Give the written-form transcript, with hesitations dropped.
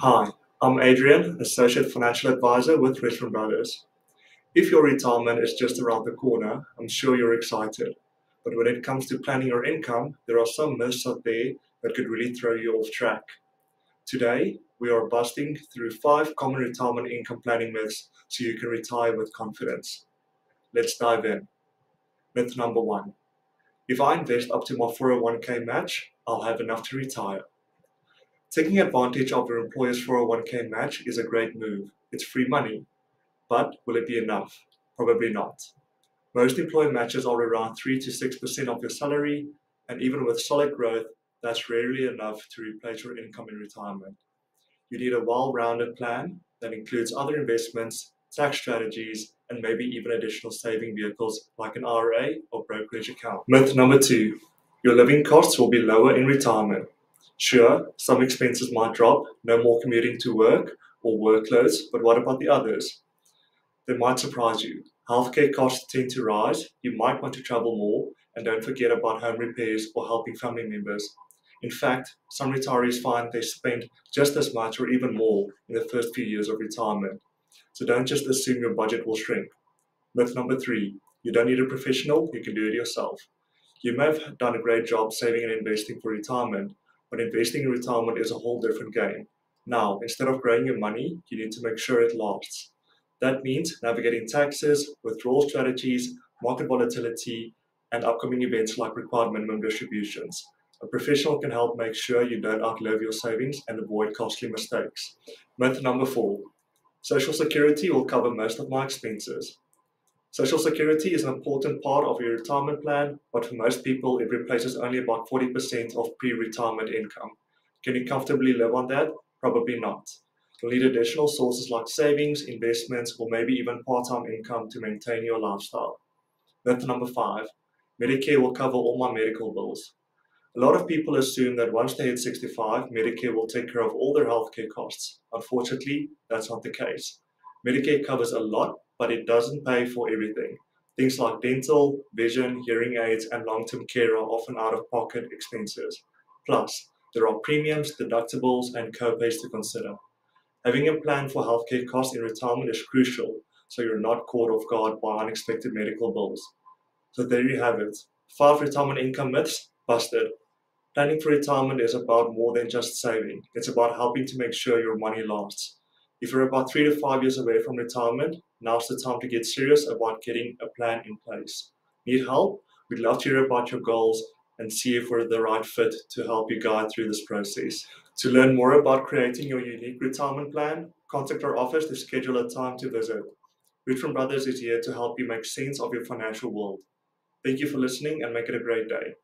Hi, I'm Adrian, Associate Financial Advisor with Richmond Brothers. If your retirement is just around the corner, I'm sure you're excited. But when it comes to planning your income, there are some myths out there that could really throw you off track. Today, we are busting through 5 common retirement income planning myths so you can retire with confidence. Let's dive in. Myth number 1. If I invest up to my 401k match, I'll have enough to retire. Taking advantage of your employer's 401k match is a great move. It's free money. But will it be enough? Probably not. Most employer matches are around 3 to 6% of your salary, and even with solid growth, that's rarely enough to replace your income in retirement. You need a well-rounded plan that includes other investments, tax strategies, and maybe even additional saving vehicles like an IRA or brokerage account. Myth number 2. Your living costs will be lower in retirement. Sure, some expenses might drop, no more commuting to work or workloads, but what about the others? They might surprise you. Healthcare costs tend to rise, you might want to travel more, and don't forget about home repairs or helping family members. In fact, some retirees find they spend just as much or even more in the first few years of retirement. So don't just assume your budget will shrink. Myth number 3. You don't need a professional, you can do it yourself. You may have done a great job saving and investing for retirement, but investing in retirement is a whole different game. Now, instead of growing your money, you need to make sure it lasts. That means navigating taxes, withdrawal strategies, market volatility, and upcoming events like required minimum distributions. A professional can help make sure you don't outlive your savings and avoid costly mistakes. Myth number 4. Social Security will cover most of my expenses. Social Security is an important part of your retirement plan, but for most people, it replaces only about 40% of pre-retirement income. Can you comfortably live on that? Probably not. You'll need additional sources like savings, investments, or maybe even part-time income to maintain your lifestyle. Myth number 5. Medicare will cover all my medical bills. A lot of people assume that once they hit 65, Medicare will take care of all their healthcare costs. Unfortunately, that's not the case. Medicare covers a lot, but it doesn't pay for everything. Things like dental, vision, hearing aids, and long-term care are often out-of-pocket expenses. Plus, there are premiums, deductibles, and co-pays to consider. Having a plan for healthcare costs in retirement is crucial, so you're not caught off guard by unexpected medical bills. So there you have it. 5 retirement income myths busted. Planning for retirement is about more than just saving. It's about helping to make sure your money lasts. If you're about 3 to 5 years away from retirement, now's the time to get serious about getting a plan in place. Need help? We'd love to hear about your goals and see if we're the right fit to help you guide through this process. To learn more about creating your unique retirement plan, contact our office to schedule a time to visit. Richmond Brothers is here to help you make sense of your financial world. Thank you for listening and make it a great day.